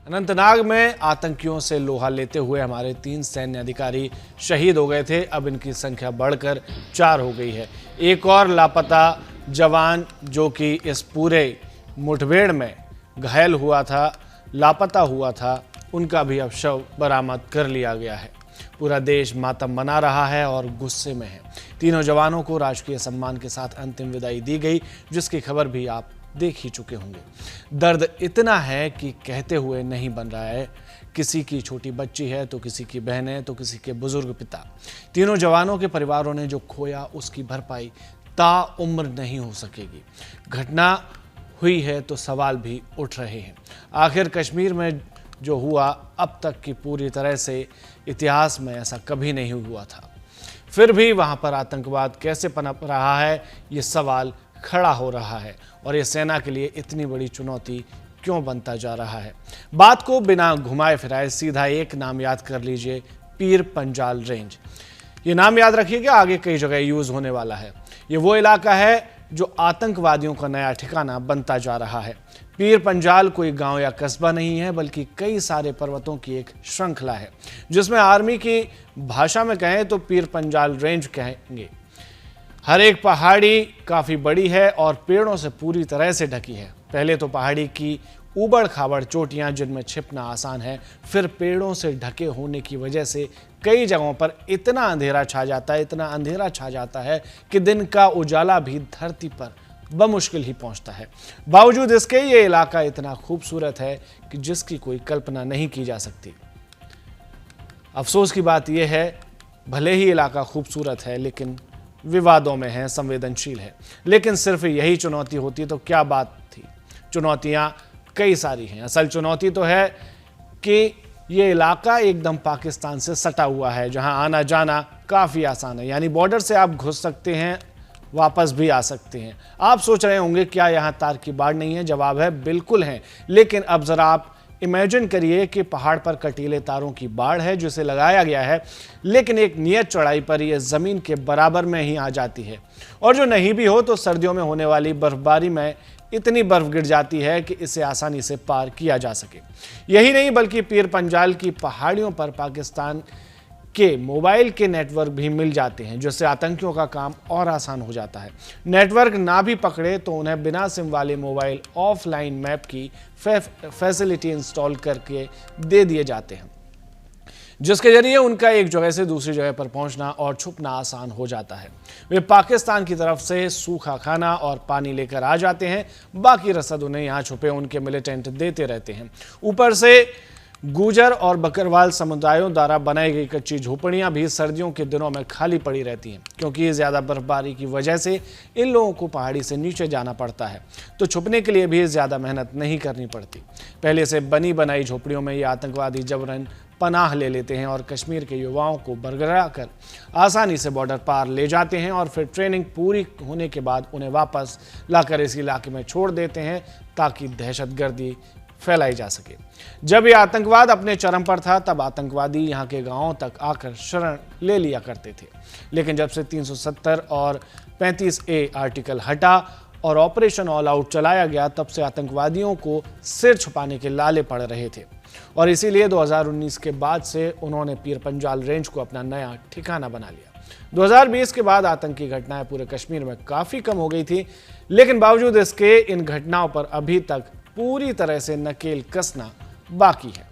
अनंतनाग में आतंकियों से लोहा लेते हुए हमारे 3 सैन्य अधिकारी शहीद हो गए थे। अब इनकी संख्या बढ़कर 4 हो गई है। एक और लापता जवान जो कि इस पूरे मुठभेड़ में घायल हुआ था, लापता हुआ था, उनका भी अब शव बरामद कर लिया गया है। पूरा देश मातम मना रहा है और गुस्से में है। तीनों जवानों को राजकीय सम्मान के साथ अंतिम विदाई दी गई, जिसकी खबर भी आप देख ही चुके होंगे। दर्द इतना है कि कहते हुए नहीं बन रहा है। किसी की छोटी बच्ची है तो किसी की बहन है तो किसी के बुजुर्ग पिता। तीनों जवानों के परिवारों ने जो खोया उसकी भरपाई ताउम्र नहीं हो सकेगी। घटना हुई है तो सवाल भी उठ रहे हैं। आखिर कश्मीर में जो हुआ अब तक की पूरी तरह से इतिहास में ऐसा कभी नहीं हुआ था। फिर भी वहां पर आतंकवाद कैसे पनप रहा है, ये सवाल खड़ा हो रहा है और ये सेना के लिए इतनी बड़ी चुनौती क्यों बनता जा रहा है। बात को बिना घुमाए फिराए सीधा एक नाम याद कर लीजिए, पीर पंजाल रेंज। ये नाम याद रखिएगा, आगे कई जगह यूज होने वाला है। ये वो इलाका है जो आतंकवादियों का नया ठिकाना बनता जा रहा है। पीर पंजाल कोई गांव या कस्बा नहीं है, बल्कि कई सारे पर्वतों की एक श्रृंखला है, जिसमें आर्मी की भाषा में कहें तो पीर पंजाल रेंज कहेंगे। हर एक पहाड़ी काफ़ी बड़ी है और पेड़ों से पूरी तरह से ढकी है। पहले तो पहाड़ी की ऊबड़ खाबड़ चोटियां जिनमें छिपना आसान है, फिर पेड़ों से ढके होने की वजह से कई जगहों पर इतना अंधेरा छा जाता है कि दिन का उजाला भी धरती पर बमुश्किल ही पहुंचता है। बावजूद इसके ये इलाका इतना खूबसूरत है कि जिसकी कोई कल्पना नहीं की जा सकती। अफसोस की बात यह है, भले ही इलाका खूबसूरत है लेकिन विवादों में है, संवेदनशील है। लेकिन सिर्फ यही चुनौती होती तो क्या बात थी। चुनौतियां कई सारी हैं। असल चुनौती तो है कि ये इलाका एकदम पाकिस्तान से सटा हुआ है, जहां आना जाना काफ़ी आसान है। यानी बॉर्डर से आप घुस सकते हैं, वापस भी आ सकते हैं। आप सोच रहे होंगे क्या यहाँ तार की बाड़ नहीं है? जवाब है बिल्कुल है। लेकिन अब ज़रा आप इमेजिन करिए कि पहाड़ पर कटीले तारों की बाड़ है जिसे लगाया गया है, लेकिन एक नियत चौड़ाई पर यह ज़मीन के बराबर में ही आ जाती है। और जो नहीं भी हो तो सर्दियों में होने वाली बर्फबारी में इतनी बर्फ गिर जाती है कि इसे आसानी से पार किया जा सके। यही नहीं बल्कि पीर पंजाल की पहाड़ियों पर पाकिस्तान के मोबाइल के नेटवर्क भी मिल जाते हैं, जिससे आतंकियों का काम और आसान हो जाता है। नेटवर्क ना भी पकड़े तो उन्हें बिना सिम वाले मोबाइल ऑफलाइन मैप की फैसिलिटी इंस्टॉल करके दे दिए जाते हैं, जिसके जरिए उनका एक जगह से दूसरी जगह पर पहुंचना और छुपना आसान हो जाता है। वे पाकिस्तान की तरफ से सूखा खाना और पानी लेकर आ जाते हैं, बाकी रसद उन्हें यहाँ छुपे उनके मिलिटेंट देते रहते हैं। ऊपर से गुजर और बकरवाल समुदायों द्वारा बनाई गई कच्ची झोपड़ियां भी सर्दियों के दिनों में खाली पड़ी रहती हैं, क्योंकि ज़्यादा बर्फबारी की वजह से इन लोगों को पहाड़ी से नीचे जाना पड़ता है, तो छुपने के लिए भी ज़्यादा मेहनत नहीं करनी पड़ती। पहले से बनी बनाई झोपड़ियों में ये आतंकवादी जबरन पनाह ले लेते हैं और कश्मीर के युवाओं को बरगरा कर आसानी से बॉर्डर पार ले जाते हैं और फिर ट्रेनिंग पूरी होने के बाद उन्हें वापस लाकर इस इलाके में छोड़ देते हैं ताकि दहशतगर्दी फैलाई जा सके। जब यह आतंकवाद अपने चरम पर था तब आतंकवादी यहाँ के गांवों तक आकर शरण ले लिया करते थे, लेकिन जब से 370 और 35A आर्टिकल हटा और ऑपरेशन ऑल आउट चलाया गया, तब से आतंकवादियों को सिर छुपाने के लाले पड़ रहे थे और इसीलिए 2019 के बाद से उन्होंने पीर पंजाल रेंज को अपना नया ठिकाना बना लिया। 2020 के बाद आतंकी घटनाएं पूरे कश्मीर में काफ़ी कम हो गई थी, लेकिन बावजूद इसके इन घटनाओं पर अभी तक पूरी तरह से नकेल कसना बाकी है।